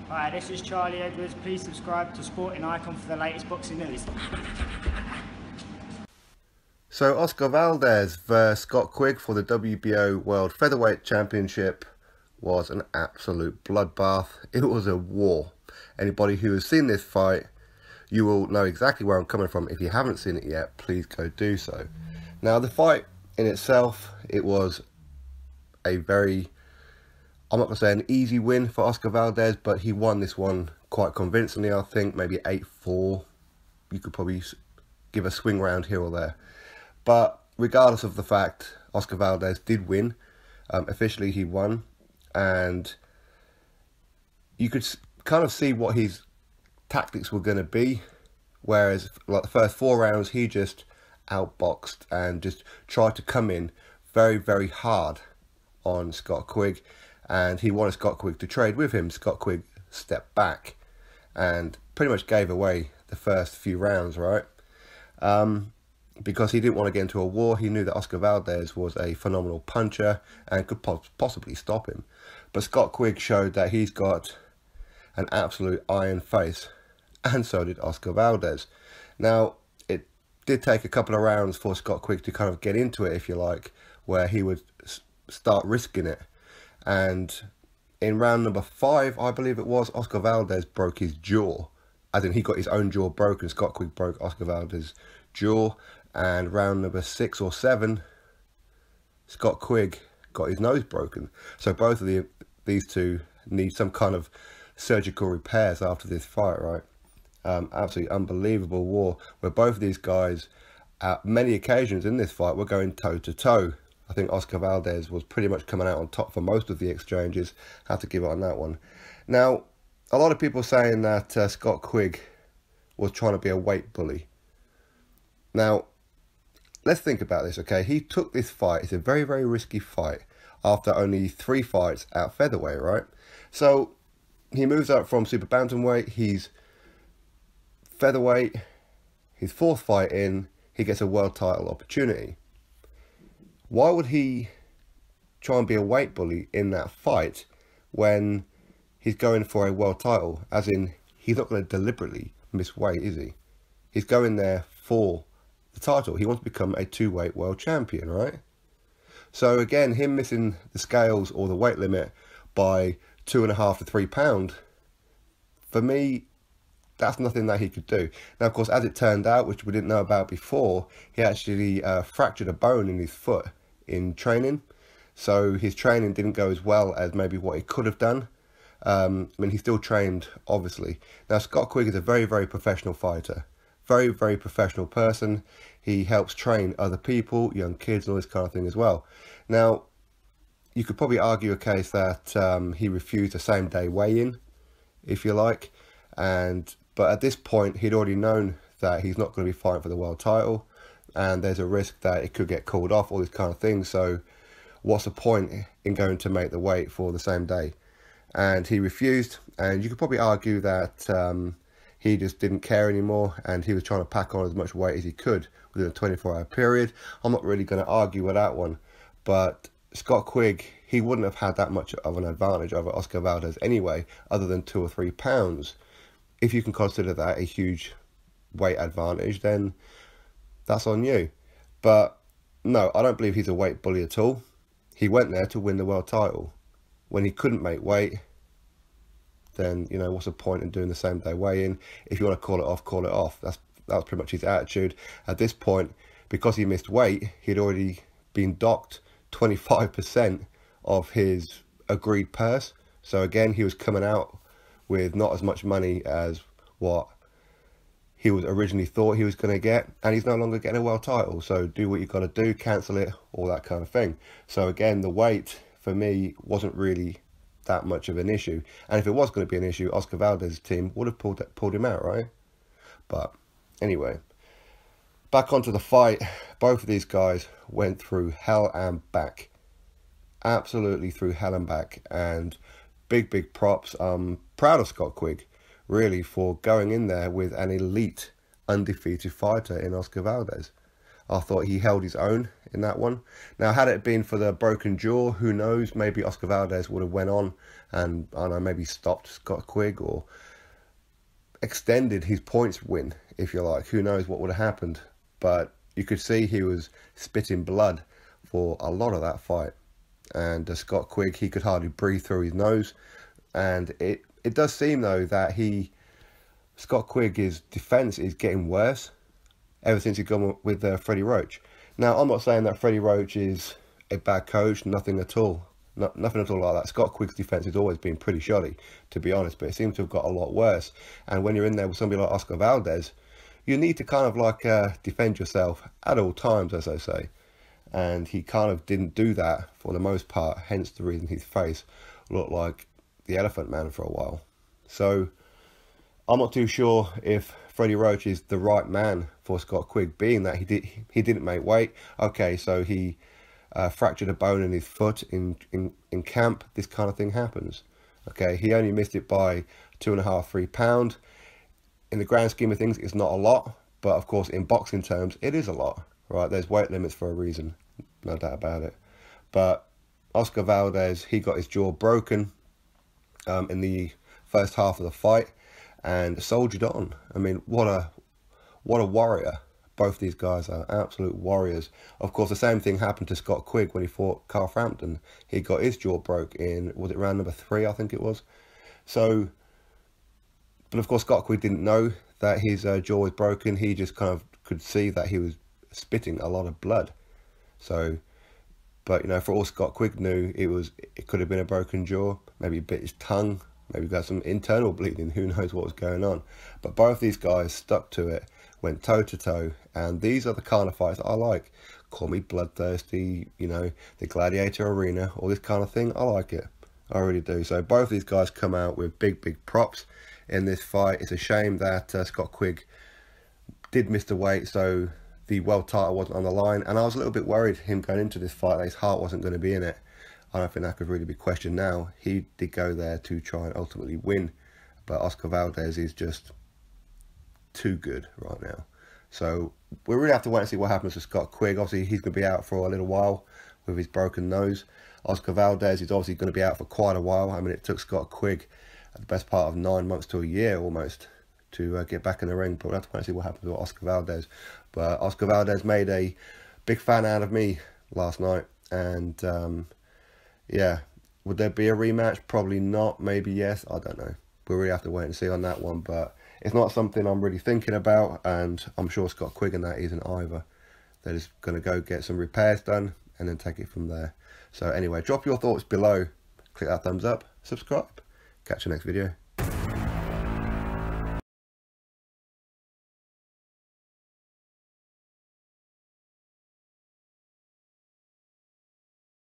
Hi, this is Charlie Edwards. Please subscribe to Sporting Icon for the latest boxing news. So Oscar Valdez versus Scott Quigg for the WBO World Featherweight Championship was an absolute bloodbath. It was a war. Anybody who has seen this fight, you will know exactly where I'm coming from. If you haven't seen it yet, please go do so. Now, the fight in itself, it was a very, I'm not going to say an easy win for Oscar Valdez, but he won this one quite convincingly, I think. Maybe 8-4. You could probably give a swing round here or there. But regardless of the fact, Oscar Valdez did win. Officially, he won. And you could kind of see what his tactics were going to be. Whereas, like the first 4 rounds, he just outboxed and just tried to come in very, very hard on Scott Quigg. And he wanted Scott Quigg to trade with him. Scott Quigg stepped back and pretty much gave away the first few rounds, right? Because he didn't want to get into a war. He knew that Oscar Valdez was a phenomenal puncher and could possibly stop him. But Scott Quigg showed that he's got an absolute iron face, and so did Oscar Valdez. Now, it did take a couple of rounds for Scott Quigg to kind of get into it, if you like, where he would start risking it. And in round number 5, I believe it was, Oscar Valdez broke his jaw. As in, he got his own jaw broken. Scott Quigg broke Oscar Valdez's jaw. And round number 6 or 7, Scott Quigg got his nose broken. So both of these two need some kind of surgical repairs after this fight, right? Absolutely unbelievable war where both of these guys, at many occasions in this fight, were going toe-to-toe. I think Oscar Valdez was pretty much coming out on top for most of the exchanges. Had to give it on that one. Now, a lot of people saying that Scott Quigg was trying to be a weight bully. Now, let's think about this, okay? He took this fight. It's a very, very risky fight after only 3 fights at featherweight, right? So he moves up from super bantamweight. He's featherweight. His 4th fight in, he gets a world title opportunity. Why would he try and be a weight bully in that fight when he's going for a world title? As in, he's not going to deliberately miss weight, is he? He's going there for the title. He wants to become a 2-weight world champion, right? So again, him missing the scales or the weight limit by 2.5 to 3 pounds, for me, that's nothing that he could do. Now, of course, as it turned out, which we didn't know about before, he actually fractured a bone in his foot in training. So his training didn't go as well as maybe what he could have done. I mean, he still trained, obviously. Now, Scott Quigg is a very, very professional fighter. Very, very professional person. He helps train other people, young kids, and all this kind of thing as well. Now, you could probably argue a case that he refused a same-day weigh-in, if you like. But at this point, he'd already known that he's not going to be fighting for the world title. And there's a risk that it could get called off, all these kind of things. So what's the point in going to make the weight for the same day? And he refused. And you could probably argue that he just didn't care anymore, and he was trying to pack on as much weight as he could within a 24-hour period. I'm not really going to argue with that one, but Scott Quigg, he wouldn't have had that much of an advantage over Oscar Valdez anyway, other than 2 or 3 pounds. If you can consider that a huge weight advantage, then that's on you. But no, I don't believe he's a weight bully at all. He went there to win the world title. When he couldn't make weight, then, you know, what's the point in doing the same day weigh-in? If you want to call it off, call it off. That was pretty much his attitude. At this point, because he missed weight, he'd already been docked 25% of his agreed purse. So again, he was coming out with not as much money as what he was originally thought he was going to get, and he's no longer getting a world title. So do what you got to do, cancel it, all that kind of thing. So again, the weight for me wasn't really that much of an issue, and if it was going to be an issue, Oscar Valdez's team would have pulled him out, right? But anyway, back onto the fight. Both of these guys went through hell and back, absolutely through hell and back, and big props. I'm proud of Scott Quigg, really, for going in there with an elite undefeated fighter in Oscar Valdez. I thought he held his own in that one. Now, had it been for the broken jaw, who knows? Maybe Oscar Valdez would have went on and, I don't know, maybe stopped Scott Quigg or extended his points win, if you like. Who knows what would have happened? But you could see he was spitting blood for a lot of that fight. And Scott Quigg, he could hardly breathe through his nose. And it does seem, though, that Scott Quigg's defence is getting worse ever since he's gone with Freddie Roach. Now, I'm not saying that Freddie Roach is a bad coach, nothing at all. Nothing at all like that. Scott Quigg's defence has always been pretty shoddy, to be honest, but it seems to have got a lot worse. And when you're in there with somebody like Oscar Valdez, you need to kind of like defend yourself at all times, as I say. And he kind of didn't do that for the most part, hence the reason his face looked like the Elephant Man for a while. So I'm not too sure if Freddie Roach is the right man for Scott Quigg, being that he didn't make weight. Okay, so he fractured a bone in his foot in camp. This kind of thing happens. Okay, he only missed it by 2.5, 3 pounds. In the grand scheme of things, it's not a lot, but of course, in boxing terms, it is a lot. Right? There's weight limits for a reason, no doubt about it. But Oscar Valdez, he got his jaw broken in the first half of the fight and soldiered on. I mean, what a warrior. Both these guys are absolute warriors. Of course, the same thing happened to Scott Quigg when he fought Carl Frampton. He got his jaw broke in, was it round number 3, I think it was. So, but of course, Scott Quigg didn't know that his jaw was broken. He just kind of could see that he was spitting a lot of blood. So, but you know, for all Scott Quigg knew, it could have been a broken jaw. Maybe he bit his tongue. Maybe got some internal bleeding. Who knows what was going on? But both these guys stuck to it, went toe to toe, and these are the kind of fights that I like. Call me bloodthirsty, you know, the gladiator arena, all this kind of thing. I like it. I really do. So both these guys come out with big props in this fight. It's a shame that Scott Quigg did miss the weight, so the world title wasn't on the line. And I was a little bit worried him going into this fight that his heart wasn't going to be in it. I don't think that could really be questioned now. He did go there to try and ultimately win, but Oscar Valdez is just too good right now. So we really have to wait and see what happens to Scott Quigg. Obviously, he's going to be out for a little while with his broken nose. Oscar Valdez is obviously going to be out for quite a while. I mean, it took Scott Quigg the best part of 9 months to a year almost to get back in the ring. But we'll have to wait and see what happens with Oscar Valdez. But Oscar Valdez made a big fan out of me last night. And yeah, would there be a rematch? Probably not. Maybe yes. I don't know. We'll really have to wait and see on that one. But it's not something I'm really thinking about. And I'm sure Scott Quigg and that isn't either. They're just going to go get some repairs done and then take it from there. So anyway, drop your thoughts below. Click that thumbs up. Subscribe. Catch you next video.